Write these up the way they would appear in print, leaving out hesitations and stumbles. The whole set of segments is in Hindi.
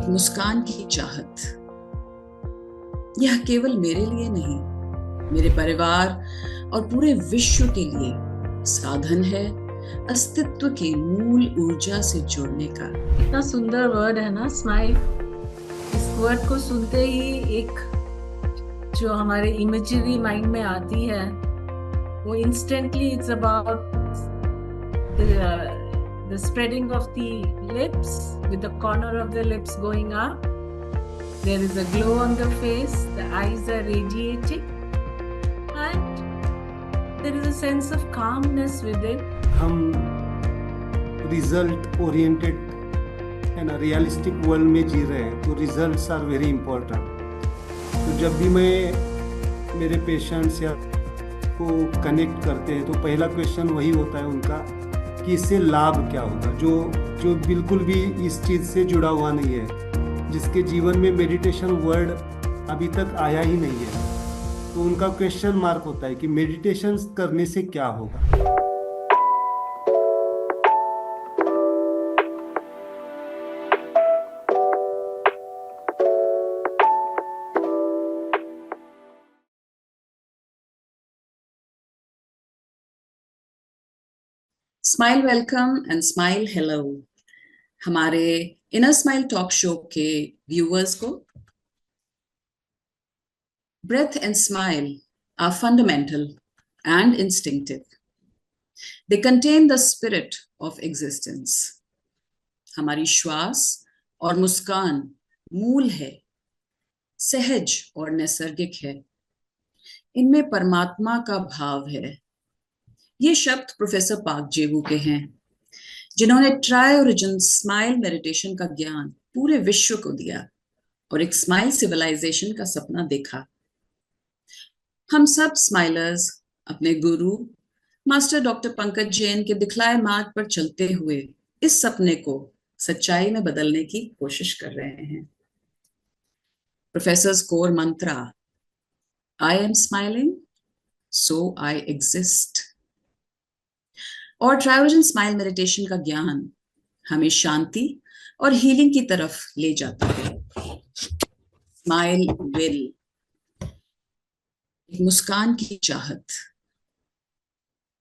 मुस्कान की चाहत, यह केवल मेरे लिए नहीं, मेरे परिवार और पूरे विश्व के लिए साधन है अस्तित्व की मूल ऊर्जा से जुड़ने का। इतना सुंदर वर्ड है ना, स्माइल। इस वर्ड को सुनते ही एक जो हमारे इमेजरी माइंड में आती है वो instantly it's about the spreading of the lips with the corner of the lips going up. There is a glow on the face, the eyes are radiating, and there is a sense of calmness within. हम result oriented and realistic world में जी रहे हैं, तो रिजल्ट्स आर वेरी इम्पोर्टेंट। तो जब भी मैं मेरे पेशेंट्स या को कनेक्ट करते हैं तो पहला क्वेश्चन वही होता है उनका कि इससे लाभ क्या होगा। जो बिल्कुल भी इस चीज़ से जुड़ा हुआ नहीं है, जिसके जीवन में मेडिटेशन वर्ड अभी तक आया ही नहीं है, तो उनका क्वेश्चन मार्क होता है कि मेडिटेशन करने से क्या होगा। Smile welcome and smile hello हमारे इनर स्माइल टॉक शो के व्यूअर्स को। Breath and smile are fundamental and instinctive. They contain the spirit of existence. हमारी श्वास और मुस्कान मूल है, सहज और नैसर्गिक है। इनमें परमात्मा का भाव है। ये शब्द प्रोफेसर पार्क जेवू के हैं, जिन्होंने ट्राई ओरिजिन स्माइल मेडिटेशन का ज्ञान पूरे विश्व को दिया और एक स्माइल सिविलाइजेशन का सपना देखा। हम सब स्माइलर्स अपने गुरु मास्टर डॉक्टर पंकज जैन के दिखलाए मार्ग पर चलते हुए इस सपने को सच्चाई में बदलने की कोशिश कर रहे हैं। Professors core Mantra, I am smiling so I exist, और ट्रायोजन स्माइल मेडिटेशन का ज्ञान हमें शांति और हीलिंग की तरफ ले जाता है। स्माइल विल, एक मुस्कान की चाहत,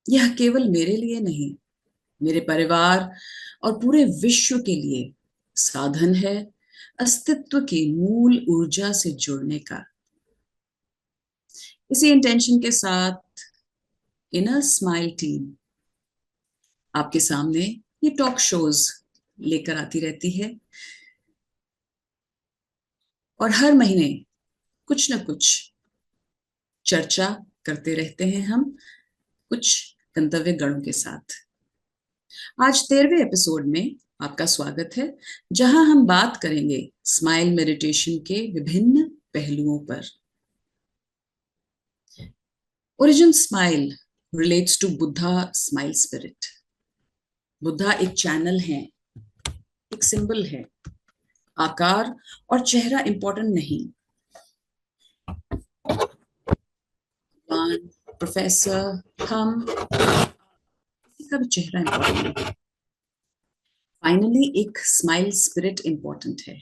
यह केवल मेरे लिए नहीं, मेरे परिवार और पूरे विश्व के लिए साधन है अस्तित्व की मूल ऊर्जा से जुड़ने का। इसी इंटेंशन के साथ इनर स्माइल टीम आपके सामने ये टॉक शोज लेकर आती रहती है और हर महीने कुछ न कुछ चर्चा करते रहते हैं हम कुछ गंतव्य गणों के साथ। आज 13वें एपिसोड में आपका स्वागत है, जहां हम बात करेंगे स्माइल मेडिटेशन के विभिन्न पहलुओं पर। Origin smile relates to Buddha smile spirit. Buddha एक चैनल है, एक सिंबल है। आकार और चेहरा इंपॉर्टेंट नहीं, प्रोफेसर, हम, किसी का भी चेहरा इंपॉर्टेंट नहीं। फाइनली एक स्माइल स्पिरिट इंपॉर्टेंट है,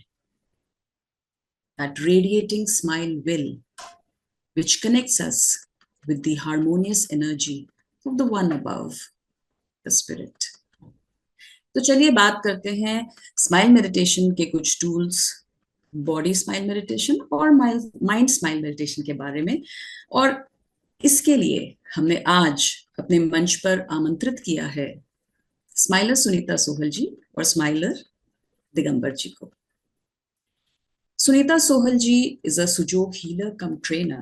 that radiating smile will which connects us with the harmonious energy of the one above, the spirit. तो चलिए बात करते हैं स्माइल मेडिटेशन के कुछ टूल्स, बॉडी स्माइल मेडिटेशन और माइंड स्माइल मेडिटेशन के बारे में। और इसके लिए हमने आज अपने मंच पर आमंत्रित किया है स्माइलर सुनीता सोहल जी और स्माइलर दिगंबर जी को। सुनीता सोहल जी is a Sujok healer come trainer.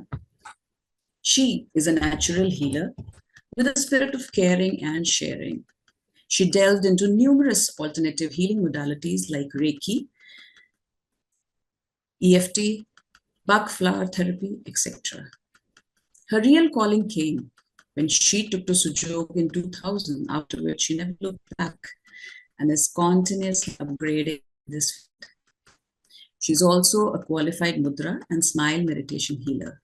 She is a natural healer with a spirit of caring and sharing. She delved into numerous alternative healing modalities like Reiki, EFT, Bach flower therapy, etc. Her real calling came when she took to Sujok in 2000, after which she never looked back and is continuously upgrading this field. She's also a qualified mudra and smile meditation healer.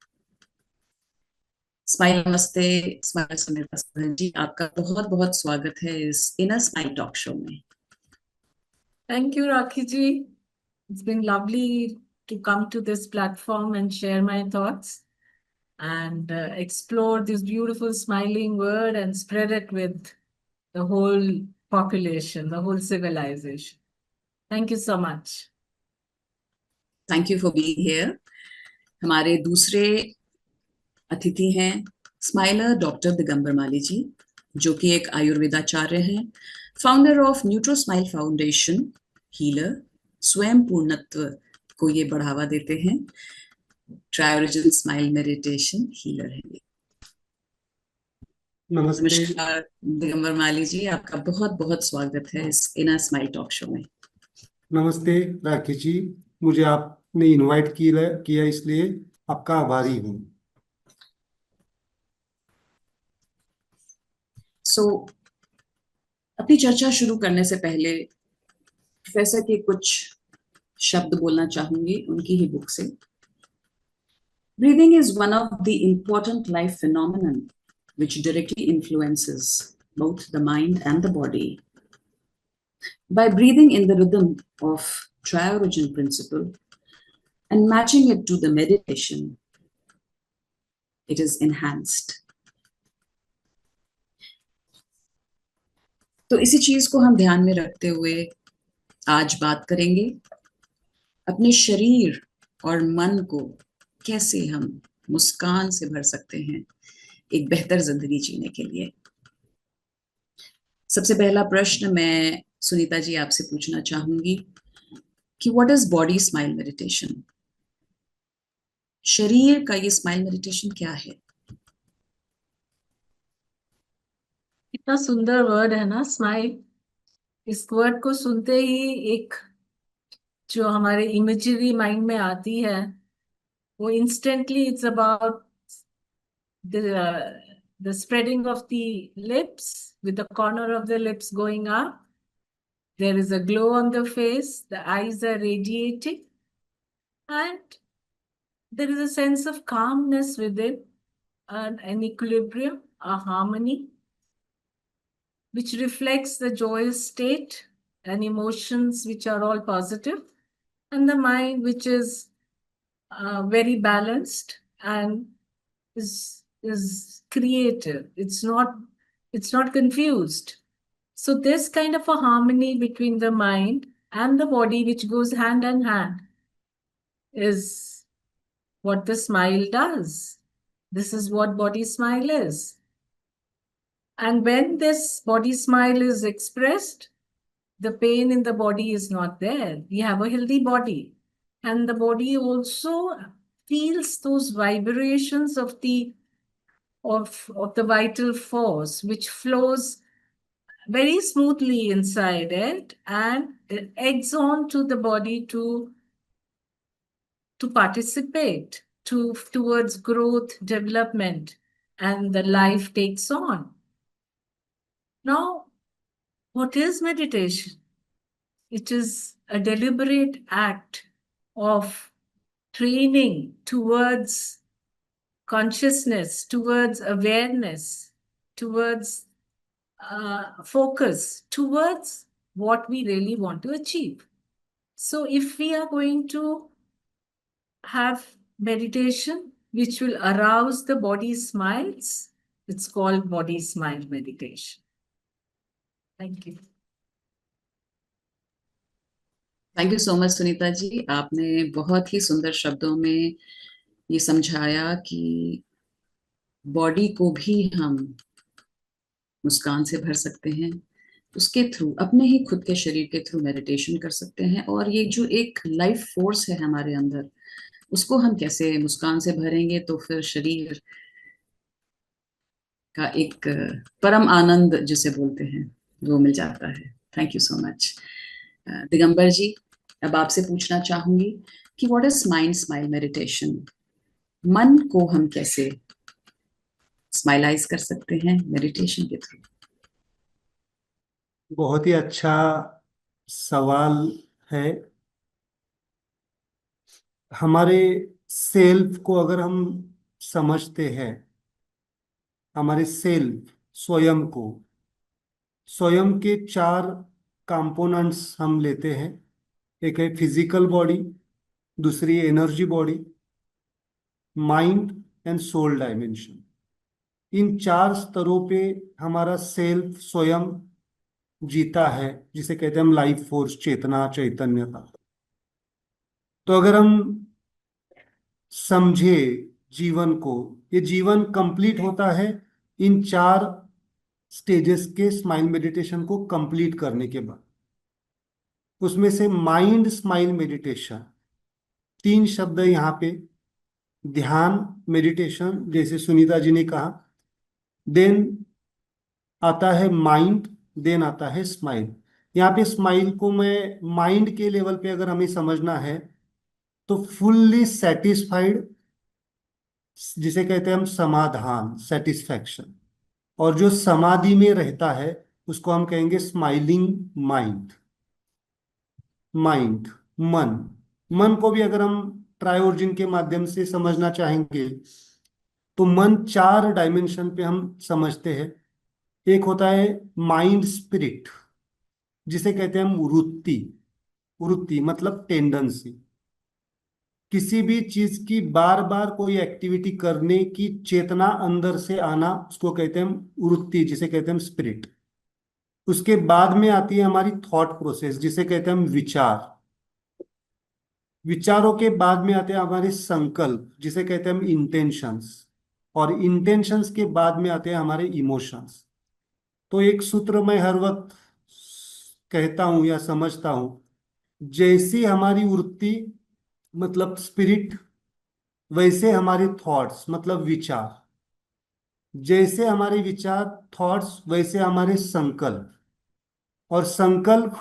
Smile नमस्ते, स्माइल सुनीता सोहल जी, आपका बहुत बहुत स्वागत है इस इनर स्माइल टॉक शो में। Thank you Rakhi ji. It's been lovely to come to this platform and share my thoughts and explore this beautiful smiling word and spread it with the whole population, the whole civilization. Thank you so much. Thank you for being here. हमारे दूसरे अतिथि हैं स्माइलर डॉक्टर दिगंबर माली जी, जो कि एक आयुर्वेदाचार्य हैं, founder of neutro smile foundation, healer, स्वयं पूर्णत्व को ये बढ़ावा देते हैं, ट्रायोरिजिन स्माइल मेडिटेशन हीलर है ये। नमस्ते। नमस्कार दिगंबर माली जी, आपका बहुत बहुत स्वागत है इस इनर स्माइल टॉक शो में। नमस्ते राखी जी, मुझे आपने इनवाइट किया इसलिए आपका आभारी हूँ। अपनी चर्चा शुरू करने से पहले प्रोफेसर के कुछ शब्द बोलना चाहूंगी उनकी ही बुक से। Breathing is one of the important life phenomenon which directly influences both the mind and the body. By breathing in the rhythm of Triorigin principle and matching it to the meditation, it is enhanced. तो इसी चीज को हम ध्यान में रखते हुए आज बात करेंगे अपने शरीर और मन को कैसे हम मुस्कान से भर सकते हैं एक बेहतर जिंदगी जीने के लिए। सबसे पहला प्रश्न मैं सुनीता जी आपसे पूछना चाहूंगी कि what is body smile meditation? शरीर का ये स्माइल मेडिटेशन क्या है? कितना सुंदर वर्ड है ना, स्माइल। इस वर्ड को सुनते ही एक जो हमारे इमेजरी माइंड में आती है वो instantly it's about the spreading of the lips with the corner of the lips going up. There is a glow on the face, the eyes are radiating, and there is a sense of calmness within, and an equilibrium, a harmony, which reflects the joyous state and emotions which are all positive, and the mind which is very balanced and is creative. It's not confused. So this kind of a harmony between the mind and the body, which goes hand in hand, is what the smile does. This is what body smile is. And when this body smile is expressed, the pain in the body is not there. We have a healthy body. And the body also feels those vibrations of the vital force, which flows very smoothly inside it, and it eggs on to the body to participate towards growth, development, and the life takes on. Now, what is meditation? It is a deliberate act of training towards consciousness, towards awareness, towards focus, towards what we really want to achieve. So if we are going to have meditation which will arouse the body smiles, it's called body smile meditation. Thank you. Thank you so much Sunita ji, आपने बहुत ही सुंदर शब्दों में ये समझाया कि बॉडी को भी हम मुस्कान से भर सकते हैं, उसके थ्रू अपने ही खुद के शरीर के थ्रू मेडिटेशन कर सकते हैं, और ये जो एक लाइफ फोर्स है हमारे अंदर उसको हम कैसे मुस्कान से भरेंगे तो फिर शरीर का एक परम आनंद जिसे बोलते हैं वो मिल जाता है। Thank you so much Digambar ji. अब आपसे पूछना चाहूंगी कि what is mind smile meditation? मन को हम कैसे स्माइलाइज कर सकते हैं मेडिटेशन के थ्रू? बहुत ही अच्छा सवाल है। हमारे सेल्फ को अगर हम समझते हैं, हमारे सेल्फ स्वयं के 4 कंपोनेंट्स हम लेते हैं। एक है फिजिकल बॉडी, दूसरी energy body, mind and soul dimension. इन 4 स्तरों पे हमारा सेल्फ स्वयं जीता है, जिसे कहते हैं हम लाइफ फोर्स, चेतना, चैतन्यता। तो अगर हम समझे जीवन को, ये जीवन कंप्लीट होता है इन 4 स्टेजेस के स्माइल मेडिटेशन को कंप्लीट करने के बाद। उसमें से माइंड स्माइल मेडिटेशन, 3 शब्द है यहाँ पे। ध्यान मेडिटेशन, जैसे सुनीता जी ने कहा, देन आता है माइंड, देन आता है स्माइल। यहाँ पे स्माइल को मैं माइंड के लेवल पे अगर हमें समझना है तो फुल्ली सेटिस्फाइड, जिसे कहते हैं हम समाधान, सेटिस्फैक्शन। और जो समाधि में रहता है उसको हम कहेंगे स्माइलिंग माइंड। माइंड, मन। मन को भी अगर हम ट्रायोर्जिन के माध्यम से समझना चाहेंगे तो मन 4 डायमेंशन पे हम समझते हैं। एक होता है माइंड स्पिरिट, जिसे कहते हैं हम वृत्ति। वृत्ति मतलब टेंडेंसी, किसी भी चीज की बार बार कोई एक्टिविटी करने की चेतना अंदर से आना, उसको कहते हैं हम वृत्ति, जिसे कहते हैं हम स्पिरिट। उसके बाद में आती है हमारी थॉट प्रोसेस, जिसे कहते हैं हम विचार। विचारों के बाद में आते हैं हमारे संकल्प, जिसे कहते हैं हम इंटेंशंस। और इंटेंशंस के बाद में आते हैं हमारे इमोशंस। तो एक सूत्र मैं हर वक्त कहता हूं या समझता हूं, जैसी हमारी वृत्ति मतलब स्पिरिट, वैसे हमारे थॉट्स मतलब विचार। जैसे हमारे विचार थॉट्स, वैसे हमारे संकल्प। और संकल्प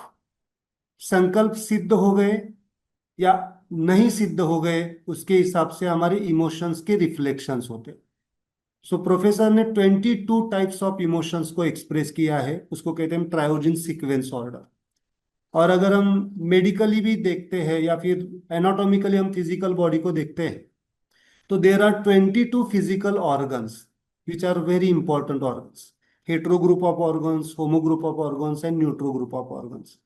संकल्प सिद्ध हो गए या नहीं सिद्ध हो गए, उसके हिसाब से हमारे इमोशंस के रिफ्लेक्शंस होते। सो प्रोफेसर ने 22 टाइप्स ऑफ इमोशंस को एक्सप्रेस किया है, उसको कहते हैं ट्रायोजिन सीक्वेंस ऑर्डर। और अगर हम मेडिकली भी देखते हैं या फिर एनाटॉमिकली हम फिजिकल बॉडी को देखते हैं, तो there are 22 physical organs which are very important organs. Hetero group of organs, homo group of organs and neutro group of organs.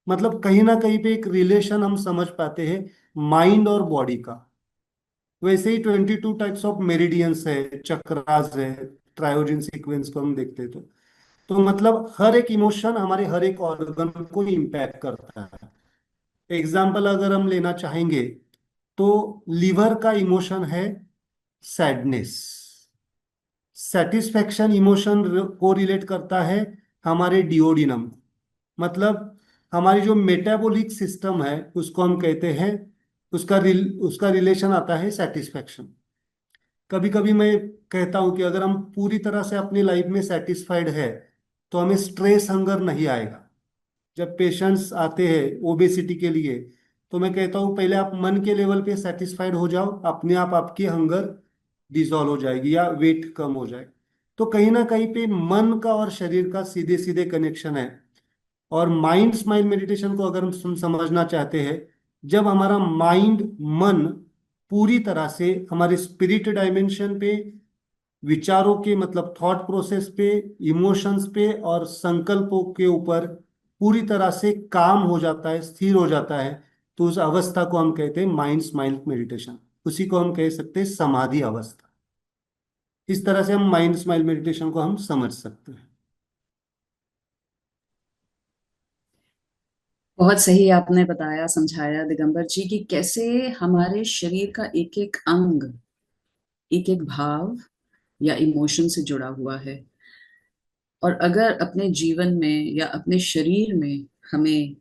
मतलब कहीं ना कहीं पे एक रिलेशन हम समझ पाते हैं माइंड और बॉडी का। वैसे ही 22 टाइप्स ऑफ मेरिडियंस है, चक्रास है, ट्रायोजिन सीक्वेंस को हम देखते हैं। तो मतलब हर एक इमोशन हमारे हर एक ऑर्गन को इम्पैक्ट करता है। एग्जाम्पल अगर हम लेना चाहेंगे तो लीवर का इमोशन है सैडनेस। सेटिस्फैक्शन इमोशन को रिलेट करता है हमारे डिओडिनम। मतलब हमारी जो मेटाबॉलिक सिस्टम है उसको हम कहते हैं, उसका रिलेशन आता है सेटिस्फैक्शन। कभी कभी मैं कहता हूं कि अगर हम पूरी तरह से अपनी लाइफ में सेटिस्फाइड है तो हमें स्ट्रेस हंगर नहीं आएगा। जब पेशेंट्स आते हैं ओबेसिटी के लिए, तो मैं कहता हूँ पहले आप मन के लेवल पे सेटिस्फाइड हो जाओ, अपने आप आपकी हंगर डिसॉल्व हो जाएगी या वेट कम हो जाएगा। तो कहीं ना कहीं पे मन का और शरीर का सीधे सीधे कनेक्शन है। और माइंड स्माइल मेडिटेशन को अगर हम समझना चाहते हैं, जब हमारा माइंड, मन पूरी तरह से हमारे स्पिरिट डायमेंशन पे, विचारों के मतलब थॉट प्रोसेस पे, इमोशंस पे और संकल्पों के ऊपर पूरी तरह से काम हो जाता है, स्थिर हो जाता है, तो उस अवस्था को हम कहते हैं माइंड स्माइल मेडिटेशन। उसी को हम कह सकते हैं समाधि अवस्था। इस तरह से हम माइंड स्माइल मेडिटेशन को हम समझ सकते हैं। बहुत सही आपने बताया, समझाया दिगंबर जी कि कैसे हमारे शरीर का एक एक अंग, एक एक भाव या इमोशन से जुड़ा हुआ है। और अगर अपने जीवन में या अपने शरीर में हमें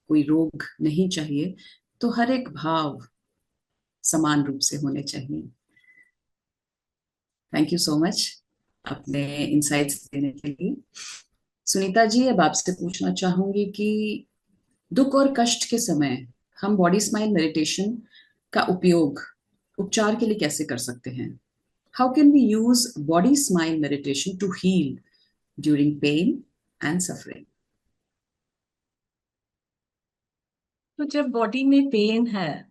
कोई रोग नहीं चाहिए, तो हर एक भाव समान रूप से होने चाहिए। थैंक यू सो मच अपने इंसाइट्स देने के लिए। सुनीता जी, अब आपसे पूछना चाहूंगी कि दुख और कष्ट के समय हम बॉडी स्माइल मेडिटेशन का उपयोग उपचार के लिए कैसे कर सकते हैं? How can we use body smile meditation to heal during pain and suffering? तो जब बॉडी में पेन है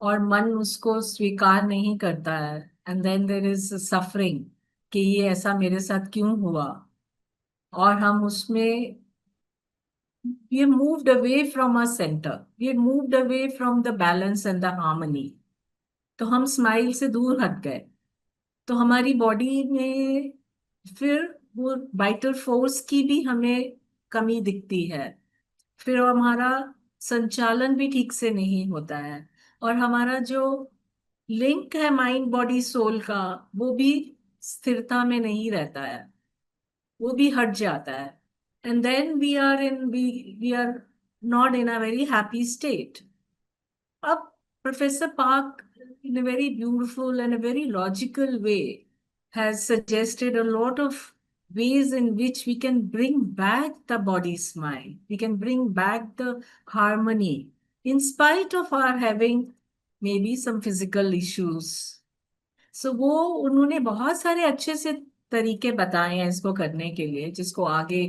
और मन उसको स्वीकार नहीं करता है, and then there is suffering कि ये ऐसा मेरे साथ क्यों हुआ, और हम उसमें we have moved away from our center. We have moved away from the balance and the harmony. तो हम स्माइल से दूर हट गए, तो हमारी बॉडी में फिर वो वाइटल फोर्स की भी हमें कमी दिखती है, फिर हमारा संचालन भी ठीक से नहीं होता है, और हमारा जो लिंक है माइंड बॉडी सोल का वो भी स्थिरता में नहीं रहता है, वो भी हट जाता है, and then we are not in a very happy state. अब Professor Park, in a very beautiful and a very logical way, has suggested a lot of ways in which we can bring back the body smile. We can bring back the harmony in spite of our having maybe some physical issues. So वो उन्होंने बहुत सारे अच्छे से तरीके बताए हैं इसको करने के लिए, जिसको आगे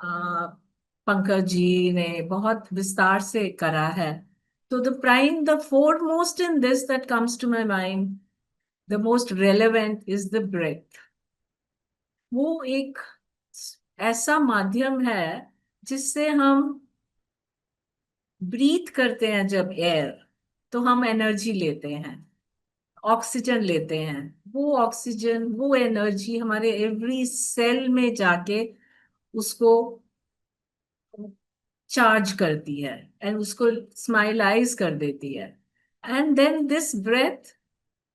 पंकज जी ने बहुत विस्तार से करा है. So the foremost in this that comes to my mind, the most relevant is the breath. वो एक ऐसा माध्यम है जिससे हम ब्रीथ करते हैं जब एयर, तो हम एनर्जी लेते हैं, ऑक्सीजन लेते हैं. वो ऑक्सीजन, वो एनर्जी हमारे एवरी सेल में जाके उसको चार्ज करती है एंड उसको स्माइलाइज कर देती है. And then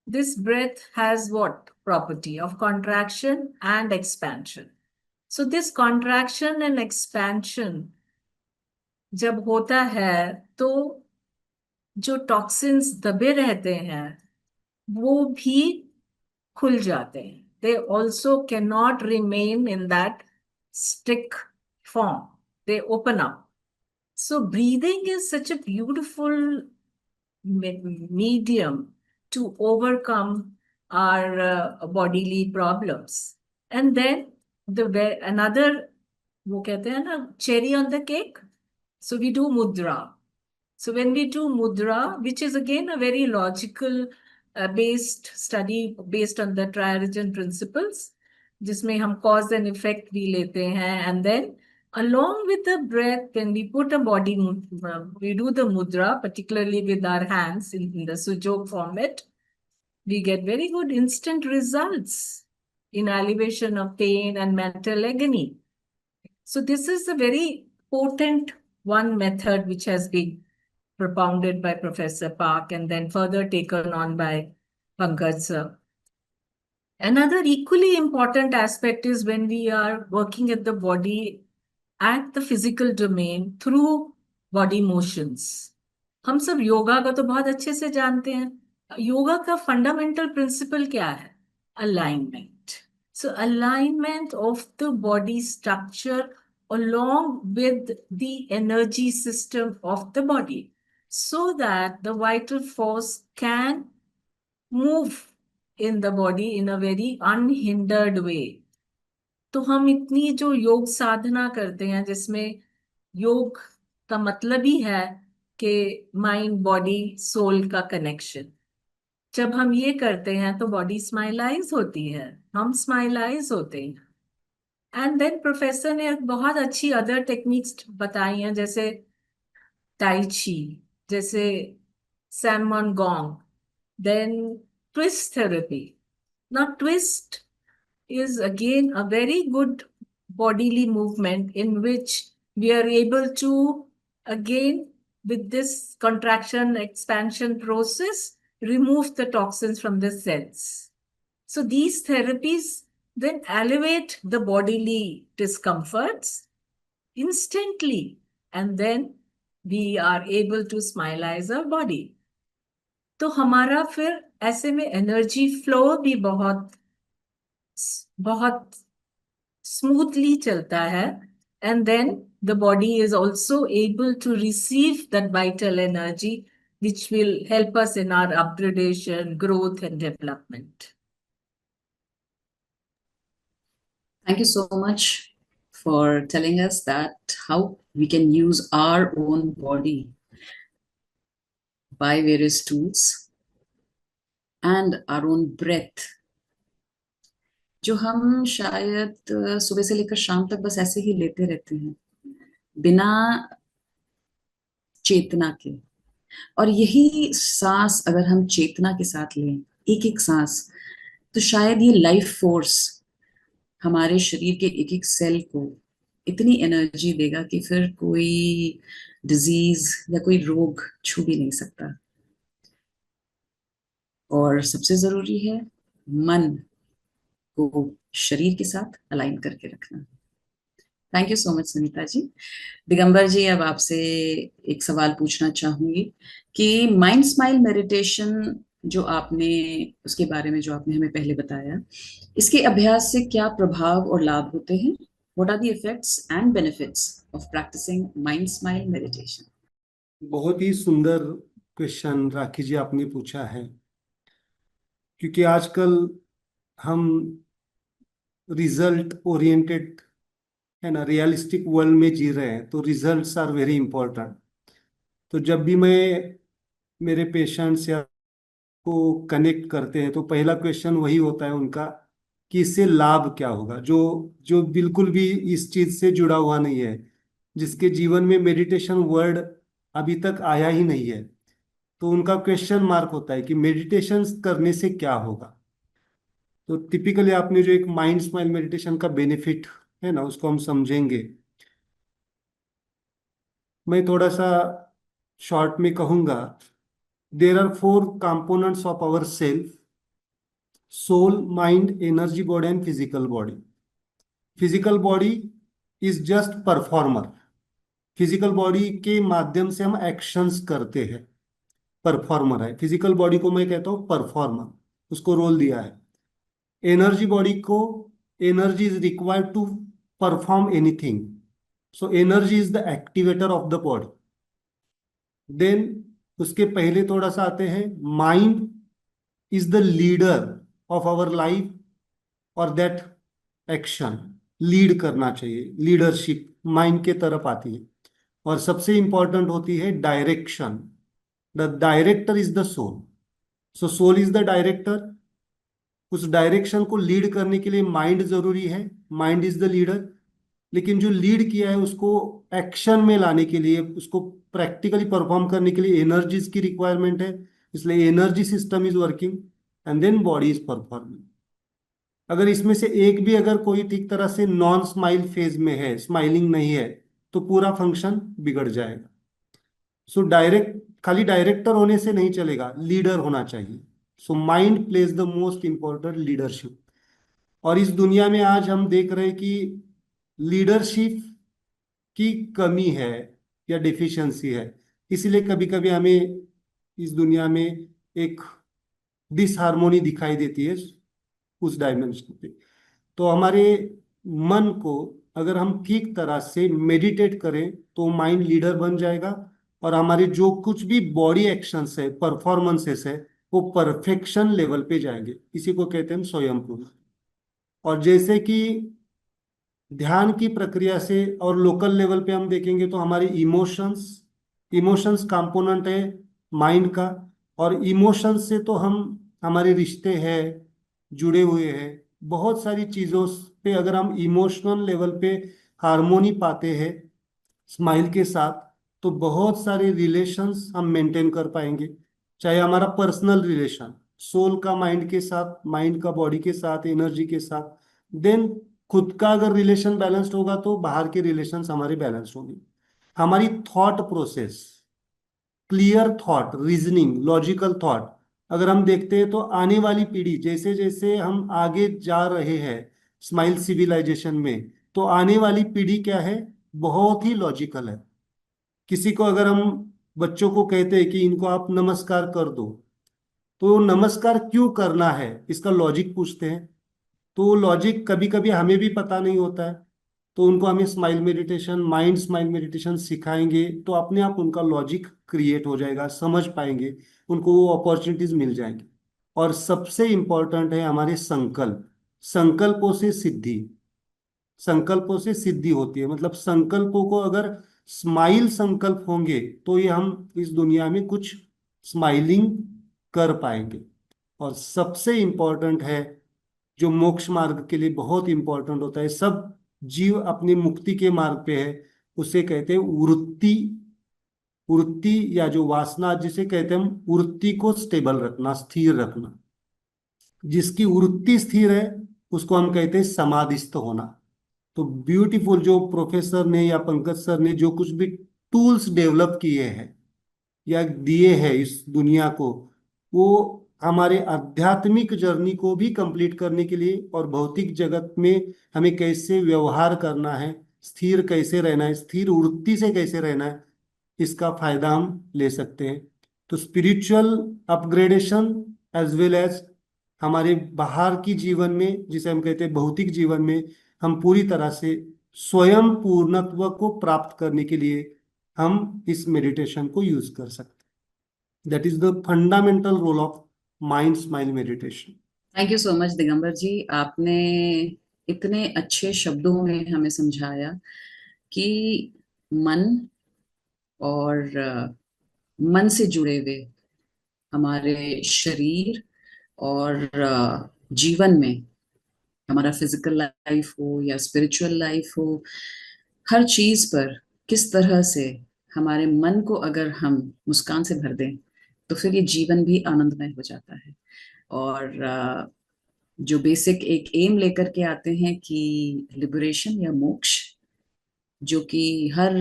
this breath has what property of contraction and expansion. So this contraction and expansion जब होता है तो जो टॉक्सिन्स दबे रहते हैं वो भी खुल जाते हैं. They also cannot remain in that stick form. They open up. So breathing is such a beautiful medium to overcome our bodily problems. And then another, वो कहते हैं ना, cherry on the cake. So we do mudra. So when we do mudra, which is again a very logical based study based on the Triartian principles, जिसमें हम cause and effect भी लेते हैं, and then along with the breath, when we put a body, we do the mudra, particularly with our hands in the sujok format, we get very good instant results in alleviation of pain and mental agony. So this is a very potent one method which has been propounded by Professor Park and then further taken on by Pankaj sir. Another equally important aspect is when we are working at the body at the physical domain through body motions. हम सब योगा का तो बहुत अच्छे से जानते हैं. योगा का फंडामेंटल प्रिंसिपल क्या है? Alignment. So alignment of the body structure along with the energy system of the body so that the vital force can move in the body in a very unhindered way. तो हम इतनी जो योग साधना करते हैं जिसमें योग का मतलब ही है कि माइंड बॉडी सोल का कनेक्शन, जब हम ये करते हैं तो बॉडी स्माइलाइज होती है, हम स्माइलाइज होते हैं. एंड देन प्रोफेसर ने बहुत अच्छी अदर टेक्निक्स बताई हैं, जैसे टाई ची, जैसे सैमन गोंग, then twist therapy. Now twist is again a very good bodily movement in which we are able to, again, with this contraction expansion process, remove the toxins from the cells. So these therapies then alleviate the bodily discomforts instantly, and then we are able to smileize our body. तो हमारा फिर ऐसे में एनर्जी फ्लो भी बहुत smoothly चलता है, and then the body is also able to receive that vital energy which will help us in our upgradation, growth and development. Thank you so much for telling us that how we can use our own body by various tools and our own breath, जो हम शायद सुबह से लेकर शाम तक बस ऐसे ही लेते रहते हैं, बिना चेतना के। और यही सांस अगर हम चेतना के साथ लें, एक एक सांस, तो शायद ये लाइफ फोर्स हमारे शरीर के एक एक सेल को इतनी एनर्जी देगा कि फिर कोई डिजीज या कोई रोग छू भी नहीं सकता। और सबसे जरूरी है मन को शरीर के साथ अलाइन करके रखना। Thank you so much Sunita ji. Digambar ji, अब आपसे एक सवाल पूछना चाहूंगी कि माइंड स्माइल मेडिटेशन जो आपने, उसके बारे में जो आपने हमें पहले बताया, इसके अभ्यास से क्या प्रभाव और लाभ होते हैं? What are the effects and benefits of practising mind smile meditation? बहुत ही सुंदर क्वेश्चन राखी जी आपने पूछा है, क्योंकि आजकल हम रिजल्ट ओरिएंटेड, है ना, रियलिस्टिक वर्ल्ड में जी रहे हैं, तो रिजल्ट्स आर वेरी इंपॉर्टेंट। तो जब भी मैं मेरे पेशेंट्स या को कनेक्ट करते हैं तो पहला क्वेश्चन वही होता है उनका कि इससे लाभ क्या होगा, जो जो बिल्कुल भी इस चीज से जुड़ा हुआ नहीं है, जिसके जीवन में मेडिटेशन वर्ड अभी तक आया ही नहीं है। तो उनका क्वेश्चन मार्क होता है कि मेडिटेशन करने से क्या होगा। तो टिपिकली आपने जो एक माइंड स्माइल मेडिटेशन का बेनिफिट है ना, उसको हम समझेंगे। मैं थोड़ा सा शॉर्ट में कहूंगा, there are 4 components of our self: soul, mind, energy body and physical body. Physical body is just performer. Physical body के माध्यम से हम एक्शंस करते हैं, परफॉर्मर है फिजिकल बॉडी को, मैं कहता हूँ परफॉर्मर, उसको रोल दिया है। एनर्जी बॉडी को, energy is required to perform anything, so energy is the activator of the body. Then उसके पहले थोड़ा सा आते हैं, mind is the leader of our life, और दैट एक्शन लीड करना चाहिए, लीडरशिप माइंड के तरफ आती है। और सबसे इंपॉर्टेंट होती है direction, the director is the soul. So soul is the director. उस डायरेक्शन को लीड करने के लिए माइंड जरूरी है, माइंड इज द लीडर। लेकिन जो लीड किया है उसको एक्शन में लाने के लिए, उसको प्रैक्टिकली परफॉर्म करने के लिए एनर्जीज की रिक्वायरमेंट है, इसलिए energy system is working and then body is performing. अगर इसमें से एक भी अगर कोई ठीक तरह से नॉन स्माइल फेज में है, स्माइलिंग नहीं है, तो पूरा फंक्शन बिगड़ जाएगा। सो डायरेक्ट, खाली डायरेक्टर होने से नहीं चलेगा, लीडर होना चाहिए। So mind plays the most important leadership. और इस दुनिया में आज हम देख रहे हैं कि लीडरशिप की कमी है या डिफिशियंसी है, इसीलिए कभी कभी हमें इस दुनिया में एक डिसहार्मोनी दिखाई देती है उस डायमेंशन पे। तो हमारे मन को अगर हम ठीक तरह से मेडिटेट करें तो माइंड लीडर बन जाएगा, और हमारे जो कुछ भी बॉडी एक्शंस है, परफॉर्मेंसेस है, वो परफेक्शन लेवल पे जाएंगे। इसी को कहते हैं स्वयं पुरुष। और जैसे कि ध्यान की प्रक्रिया से और लोकल लेवल पे हम देखेंगे तो हमारे इमोशंस, इमोशंस कंपोनेंट है माइंड का, और इमोशंस से तो हम, हमारे रिश्ते हैं जुड़े हुए हैं, बहुत सारी चीज़ों पे अगर हम इमोशनल लेवल पे हार्मोनी पाते हैं स्माइल के साथ, तो बहुत सारे रिलेशंस हम मेंटेन कर पाएंगे। चाहे हमारा पर्सनल रिलेशन सोल का माइंड के साथ, माइंड का बॉडी के साथ, एनर्जी के साथ, देन खुद का अगर रिलेशन बैलेंस्ड होगा तो बाहर के रिलेशंस हमारे बैलेंस्ड होंगे। हमारी thought process, clear thought, reasoning, logical thought, अगर हम देखते हैं तो आने वाली पीढ़ी, जैसे जैसे हम आगे जा रहे हैं स्माइल सिविलाइजेशन में, तो आने वाली पीढ़ी क्या है, बहुत ही लॉजिकल है। किसी को अगर हम बच्चों को कहते हैं कि इनको आप नमस्कार कर दो, तो नमस्कार क्यों करना है इसका लॉजिक पूछते हैं। तो लॉजिक कभी कभी हमें भी पता नहीं होता है, तो उनको हमें smile meditation, mind smile meditation सिखाएंगे तो अपने आप उनका लॉजिक क्रिएट हो जाएगा, समझ पाएंगे, उनको वो अपॉर्चुनिटीज मिल जाएंगी। और सबसे इंपॉर्टेंट है हमारे संकल्प। संकल्पों से सिद्धि, संकल्पों से सिद्धि होती है, मतलब संकल्पों को अगर स्माइल संकल्प होंगे तो ये हम इस दुनिया में कुछ स्माइलिंग कर पाएंगे। और सबसे इंपॉर्टेंट है, जो मोक्ष मार्ग के लिए बहुत इंपॉर्टेंट होता है, सब जीव अपनी मुक्ति के मार्ग पे है, उसे कहते हैं वृत्ति। वृत्ति या जो वासना जिसे कहते हैं हम, वृत्ति को स्टेबल रखना, स्थिर रखना। जिसकी वृत्ति स्थिर है उसको हम कहते हैं समाधिस्थ होना। तो ब्यूटीफुल जो प्रोफेसर ने या पंकज सर ने जो कुछ भी टूल्स डेवलप किए हैं या दिए हैं इस दुनिया को, वो हमारे आध्यात्मिक जर्नी को भी कंप्लीट करने के लिए और भौतिक जगत में हमें कैसे व्यवहार करना है, स्थिर कैसे रहना है, स्थिर वृत्ति से कैसे रहना है, इसका फायदा हम ले सकते हैं। तो spiritual upgradation as well as हमारे बाहर की जीवन में, जिसे हम कहते हैं भौतिक जीवन में, हम पूरी तरह से स्वयं पूर्णत्व को प्राप्त करने के लिए हम इस मेडिटेशन को यूज कर सकते हैं। That is the fundamental role of mind smile meditation. Thank you so much Digambar ji, आपने इतने अच्छे शब्दों में हमें समझाया कि मन और मन से जुड़े हुए हमारे शरीर और जीवन में, हमारा फिजिकल लाइफ हो या स्पिरिचुअल लाइफ हो, हर चीज पर किस तरह से हमारे मन को अगर हम मुस्कान से भर दें तो फिर ये जीवन भी आनंदमय हो जाता है। और जो बेसिक एक एम लेकर के आते हैं कि लिबरेशन या मोक्ष, जो कि हर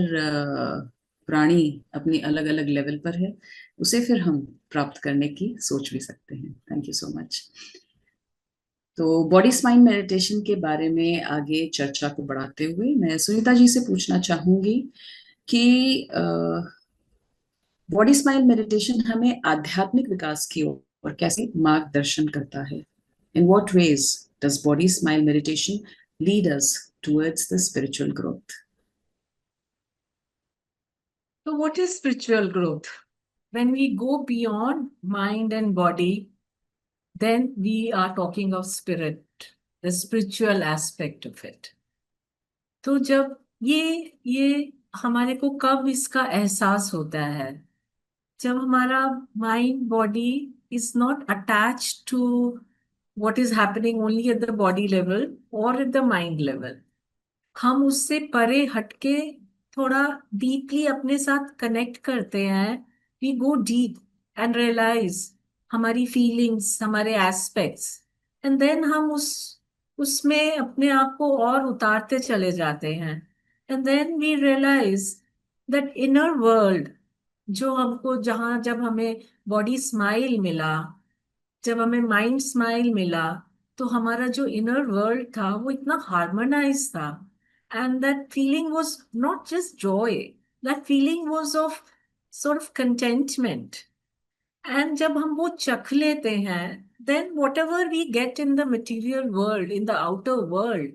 प्राणी अपनी अलग अलग लेवल पर है, उसे फिर हम प्राप्त करने की सोच भी सकते हैं। Thank you so much. तो बॉडी स्माइल मेडिटेशन के बारे में आगे चर्चा को बढ़ाते हुए मैं सुनीता जी से पूछना चाहूंगी कि बॉडी स्माइल मेडिटेशन हमें आध्यात्मिक विकास की ओर कैसे मार्गदर्शन करता है? In what ways does body smile meditation lead us towards the spiritual growth? So what is spiritual growth? When we go beyond mind and body, then we are talking of spirit, the spiritual aspect of it. तो जब ये हमारे को कब इसका एहसास होता है? जब हमारा mind body is not attached to what is happening only at the body level or at the mind level. हम उससे परे हटके थोड़ा डीपली अपने साथ कनेक्ट करते हैं। We go deep and realise हमारी फीलिंग्स, हमारे एस्पेक्ट्स, एंड देन हम उसमें अपने आप को और उतारते चले जाते हैं। And then we realise that inner world जो हमको, जब हमें बॉडी स्माइल मिला, जब हमें माइंड स्माइल मिला, तो हमारा जो इनर वर्ल्ड था वो इतना हार्मोनाइज था। And that feeling was not just joy, that feeling was of sort of contentment. And जब हम वो चख लेते हैं, then whatever we get in the material world, in the outer world,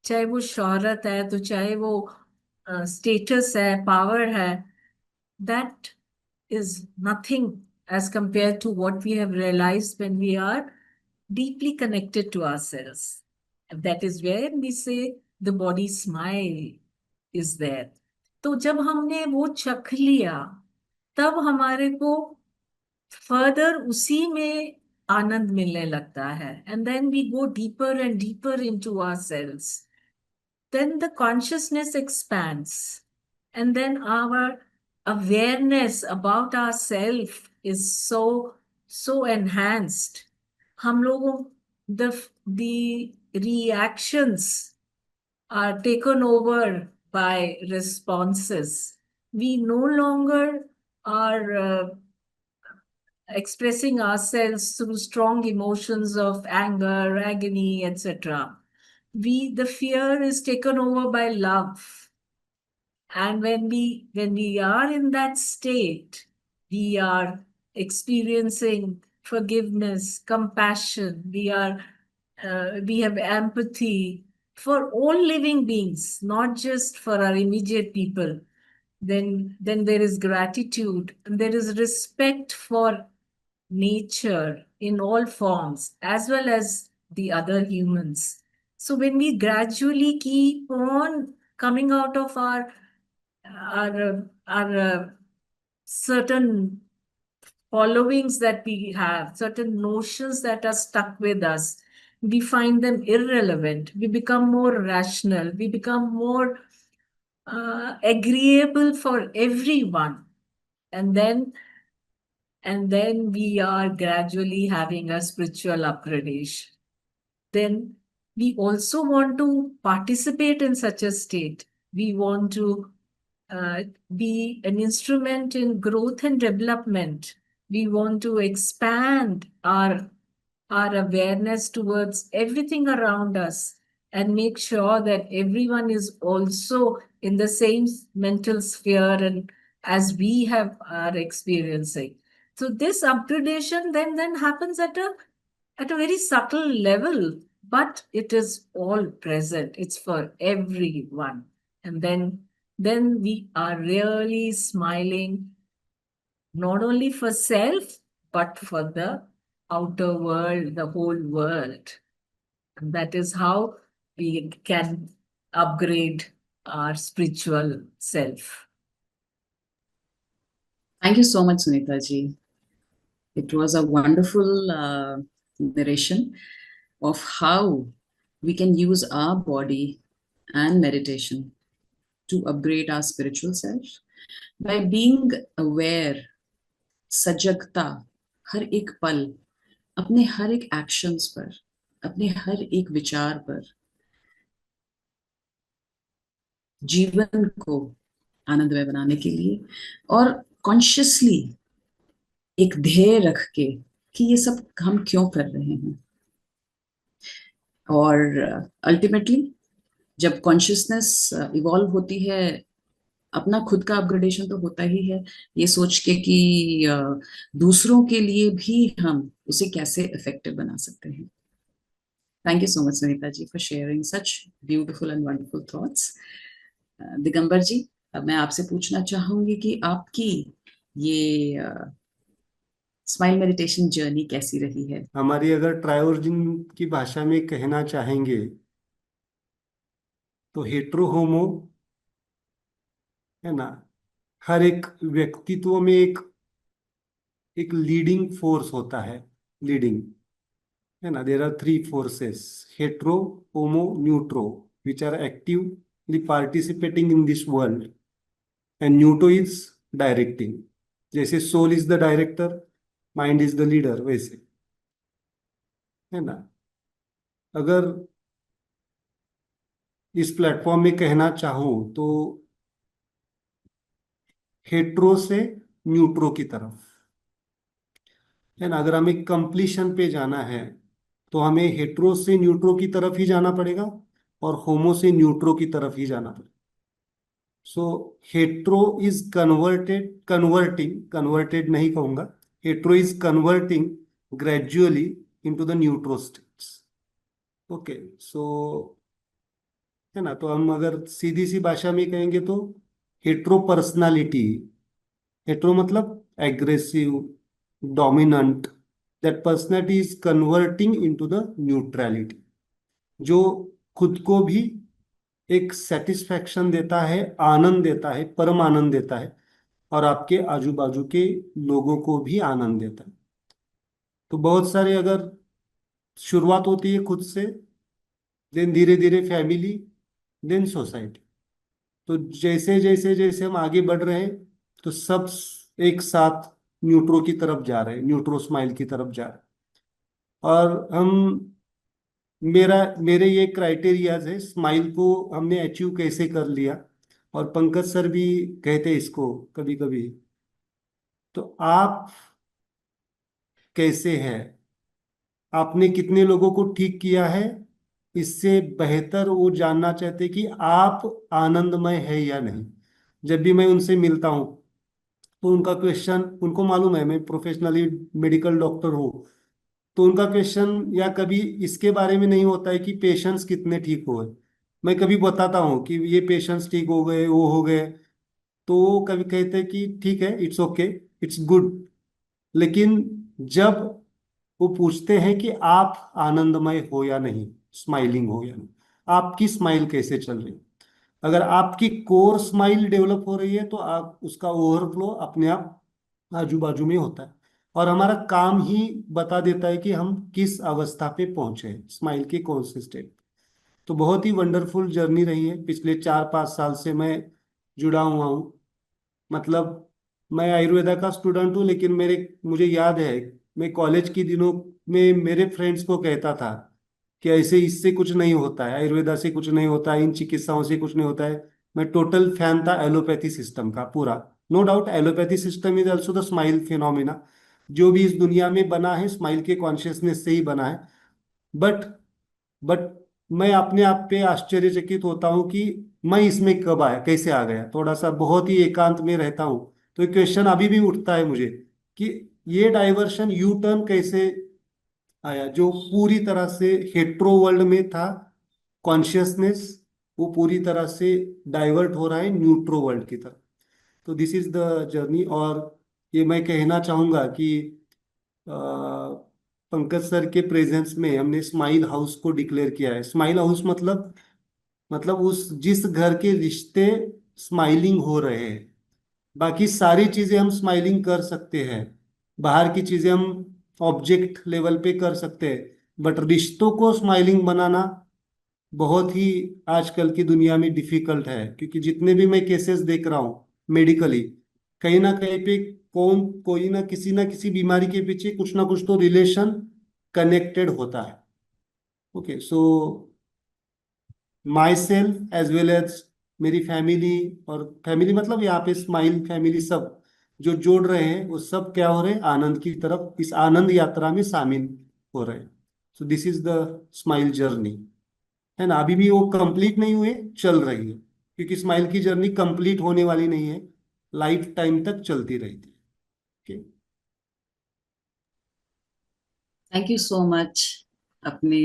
चाहे वो शोहरत है, तो चाहे वो स्टेटस है, पावर है, that is nothing as compared to what we have realized when we are deeply connected to ourselves. And that is where we say the body smile is there. तो जब हमने वो चख लिया, तब हमारे को फर्दर उसी में आनंद मिलने लगता है। And then we go deeper and deeper into ourselves. Then the consciousness expands, and then our awareness about ourself is so enhanced. हम लोगों, the reactions are taken over by responses. We no longer are expressing ourselves through strong emotions of anger, agony, etc. The fear is taken over by love. And when we are in that state, we are experiencing forgiveness, compassion. We have empathy for all living beings, not just for our immediate people. Then there is gratitude, and there is respect for nature in all forms, as well as the other humans. So when we gradually keep on coming out of our certain followings that we have, certain notions that are stuck with us, we find them irrelevant. We become more rational. We become more agreeable for everyone. And then we are gradually having a spiritual upgradation. Then we also want to participate in such a state. We want to be an instrument in growth and development. We want to expand our awareness towards everything around us and make sure that everyone is also in the same mental sphere and as we are experiencing. So this upgradation then happens at a very subtle level, but it is all present. It's for everyone. And then we are really smiling, not only for self, but for the outer world, the whole world. And that is how we can upgrade our spiritual self. Thank you so much, Sunita ji. It was a wonderful narration of how we can use our body and meditation to upgrade our spiritual self by being aware, सजगता, हर एक पल अपने हर एक एक्शंस पर, अपने हर एक विचार पर, जीवन को आनंदमय बनाने के लिए और कॉन्शियसली एक ध्येय रख के कि ये सब हम क्यों कर रहे हैं। और अल्टीमेटली जब कॉन्शियसनेस इवॉल्व होती है, अपना खुद का अपग्रेडेशन तो होता ही है, ये सोच के कि दूसरों के लिए भी हम उसे कैसे इफेक्टिव बना सकते हैं। Thank you so much Sunita ji for sharing such beautiful and wonderful thoughts. Digambar ji, अब मैं आपसे पूछना चाहूंगी कि आपकी ये स्माइल मेडिटेशन जर्नी कैसी रही है? हमारी अगर ट्रायोर्जिन की भाषा में कहना चाहेंगे तो हेट्रो होमो है ना, हर एक व्यक्तित्व में एक लीडिंग फोर्स होता है, लीडिंग है ना। There are 3 forces, hetero homo neutro, which are actively participating in this world, and neutro is directing. जैसे soul is the director, mind is the leader, वैसे है ना। अगर इस प्लेटफॉर्म में कहना चाहूं तो हेट्रो से न्यूट्रो की तरफ है ना। अगर हमें कंप्लीशन पे जाना है तो हमें हेट्रो से न्यूट्रो की तरफ ही जाना पड़ेगा और होमो से न्यूट्रो की तरफ ही जाना पड़ेगा। सो हेट्रो इज कन्वर्टेड नहीं कहूंगा, hetero is converting gradually into the neutro states. Okay, so है ना। तो हम अगर सीधी सी भाषा में कहेंगे तो हेट्रो पर्सनालिटी, हेट्रो मतलब aggressive, dominant, that personality is converting into the neutrality, जो खुद को भी एक सेटिस्फैक्शन देता है, आनंद देता है, परम आनंद देता है, और आपके आजू बाजू के लोगों को भी आनंद देता है। तो बहुत सारे, अगर शुरुआत होती है खुद से, देन धीरे धीरे फैमिली, देन सोसाइटी। तो जैसे जैसे जैसे हम आगे बढ़ रहे हैं तो सब एक साथ न्यूट्रो की तरफ जा रहे हैं, न्यूट्रो स्माइल की तरफ जा रहे हैं। और मेरे ये क्राइटेरियाज है, स्माइल को हमने अचीव कैसे कर लिया, और पंकज सर भी कहते हैं इसको कभी कभी, तो आप कैसे हैं, आपने कितने लोगों को ठीक किया है, इससे बेहतर वो जानना चाहते कि आप आनंदमय है या नहीं। जब भी मैं उनसे मिलता हूँ तो उनका क्वेश्चन, उनको मालूम है मैं प्रोफेशनली मेडिकल डॉक्टर हूँ, तो उनका क्वेश्चन या कभी इसके बारे में नहीं होता है कि पेशेंट्स कितने ठीक हुए। मैं कभी बताता हूँ कि ये पेशेंट्स ठीक हो गए, वो हो गए, तो वो कभी कहते हैं कि ठीक है, इट्स ओके, इट्स गुड। लेकिन जब वो पूछते हैं कि आप आनंदमय हो या नहीं, स्माइलिंग हो या नहीं, आपकी स्माइल कैसे चल रही है, अगर आपकी कोर स्माइल डेवलप हो रही है तो आप उसका ओवरफ्लो अपने आप आजू बाजू में होता है, और हमारा काम ही बता देता है कि हम किस अवस्था पे पहुंचे हैं, स्माइल के कौन से स्टेप। तो बहुत ही वंडरफुल जर्नी रही है। पिछले 4-5 साल से मैं जुड़ा हुआ हूँ। मतलब मैं आयुर्वेदा का स्टूडेंट हूँ, लेकिन मुझे याद है मैं कॉलेज के दिनों में मेरे फ्रेंड्स को कहता था कि ऐसे इससे कुछ नहीं होता है, आयुर्वेदा से कुछ नहीं होता है, इन चिकित्साओं से कुछ नहीं होता है। मैं टोटल फैन था एलोपैथी सिस्टम का पूरा। No doubt allopathy system is also the smile phenomena. जो भी इस दुनिया में बना है स्माइल के कॉन्शियसनेस से ही बना है। बट बट मैं अपने आप पे आश्चर्यचकित होता हूँ कि मैं इसमें कब आया, कैसे आ गया। थोड़ा सा बहुत ही एकांत में रहता हूँ तो क्वेश्चन अभी भी उठता है मुझे कि ये डाइवर्शन यू टर्न कैसे आया। जो पूरी तरह से हेट्रो वर्ल्ड में था कॉन्शियसनेस, वो पूरी तरह से डाइवर्ट हो रहा है न्यूट्रो वर्ल्ड की तरफ। तो दिस इज द जर्नी। और ये मैं कहना चाहूँगा कि अ, पंकज सर के प्रेजेंस में हमने स्माइल हाउस को डिक्लेयर किया है। स्माइल हाउस मतलब उस जिस घर के रिश्ते स्माइलिंग हो रहे हैं। बाकी सारी चीजें हम स्माइलिंग कर सकते हैं, बाहर की चीजें हम ऑब्जेक्ट लेवल पे कर सकते हैं, बट रिश्तों को स्माइलिंग बनाना बहुत ही आजकल की दुनिया में डिफिकल्ट है। क्योंकि जितने भी मैं केसेस देख रहा हूँ मेडिकली, कहीं ना कहीं पे कोई ना किसी बीमारी के पीछे कुछ ना कुछ तो रिलेशन कनेक्टेड होता है। Okay, so myself as well as मेरी फैमिली, और फैमिली मतलब यहाँ पे स्माइल फैमिली, सब जो जोड़ रहे हैं वो सब क्या हो रहे हैं, आनंद की तरफ, इस आनंद यात्रा में शामिल हो रहे हैं। So this is the smile journey, है ना। अभी भी वो कंप्लीट नहीं हुए, चल रही है। क्योंकि स्माइल की जर्नी कंप्लीट होने वाली नहीं है, लाइफ टाइम तक चलती रहती है। Okay? Thank you so much अपने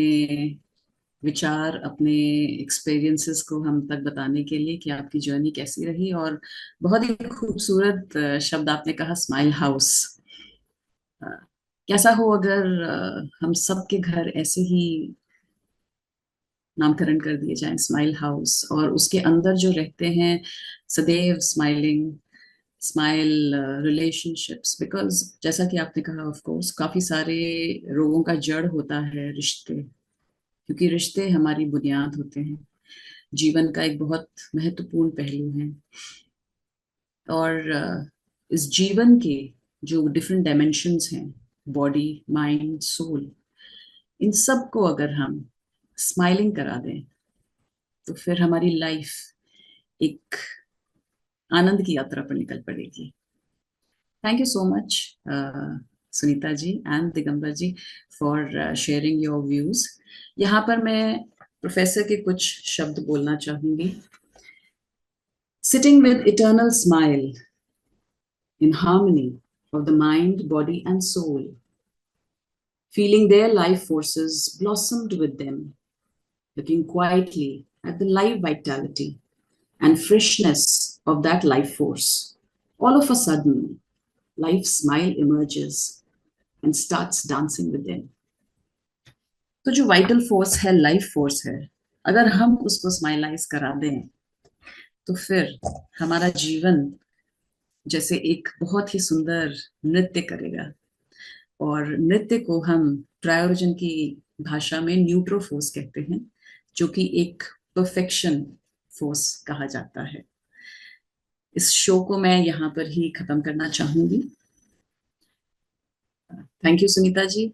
विचार, अपने एक्सपीरियंसेस को हम तक बताने के लिए कि आपकी जर्नी कैसी रही। और बहुत ही खूबसूरत शब्द आपने कहा, स्माइल हाउस। कैसा हो अगर हम सबके घर ऐसे ही नामकरण कर दिए जाएं, स्माइल हाउस, और उसके अंदर जो रहते हैं सदैव स्माइलिंग, स्माइल रिलेशनशिप्स। बिकॉज जैसा कि आपने कहा, ऑफ कोर्स काफी सारे रोगों का जड़ होता है रिश्ते, क्योंकि रिश्ते हमारी बुनियाद होते हैं, जीवन का एक बहुत महत्वपूर्ण पहलू है। और इस जीवन के जो डिफरेंट डायमेंशंस हैं, बॉडी, माइंड, सोल, इन सब को अगर हम स्माइलिंग करा दें तो फिर हमारी लाइफ एक आनंद की यात्रा पर निकल पड़ेगी। Thank you so much Sunita ji and Digambar ji for sharing your views. यहाँ पर मैं प्रोफेसर के कुछ शब्द बोलना चाहूंगी। Sitting with eternal smile in harmony of the mind, body, and soul, feeling their life forces blossomed with them, looking quietly at the life vitality and freshness of that life force. All of a sudden, life smile emerges and starts dancing with them. तो जो वाइटल फोर्स है, लाइफ फोर्स है, अगर हम उसको स्माइलाइज करा दें तो फिर हमारा जीवन जैसे एक बहुत ही सुंदर नृत्य करेगा। और नृत्य को हम ट्रायोजन की भाषा में न्यूट्रो फोर्स कहते हैं, जो कि एक परफेक्शन फोर्स कहा जाता है। इस शो को मैं यहाँ पर ही खत्म करना चाहूंगी। Thank you Sunita ji,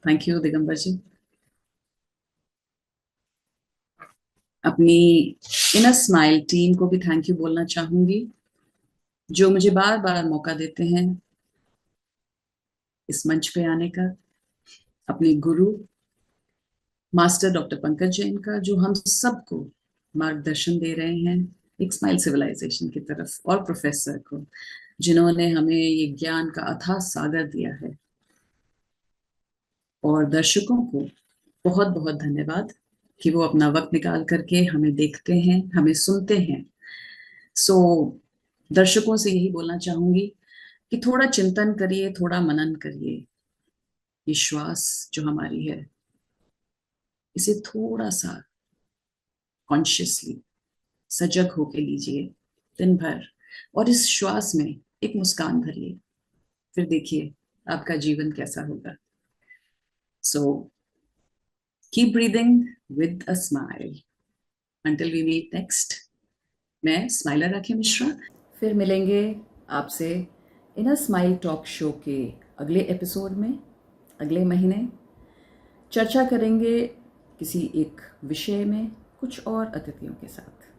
thank you Digambar ji. अपनी इनर स्माइल टीम को भी थैंक यू बोलना चाहूंगी, जो मुझे बार बार मौका देते हैं इस मंच पे आने का। अपने गुरु मास्टर डॉक्टर पंकज जैन का, जो हम सबको मार्गदर्शन दे रहे हैं एक स्माइल सिविलाइजेशन की तरफ, और प्रोफेसर को, जिन्होंने हमें ये ज्ञान का अथाह सागर दिया है। और दर्शकों को बहुत बहुत धन्यवाद कि वो अपना वक्त निकाल करके हमें देखते हैं, हमें सुनते हैं। सो दर्शकों से यही बोलना चाहूंगी कि थोड़ा चिंतन करिए, थोड़ा मनन करिए। ये श्वास जो हमारी है, इसे थोड़ा सा कॉन्शियसली सजग होके लीजिए दिन भर, और इस श्वास में एक मुस्कान भरिए। फिर देखिए आपका जीवन कैसा होगा। So keep breathing with a smile until we meet next. मैं स्माइलर राखी मिश्रा फिर मिलेंगे आपसे इन अ स्माइल टॉक शो के अगले एपिसोड में अगले महीने। चर्चा करेंगे किसी एक विषय में कुछ और अतिथियों के साथ।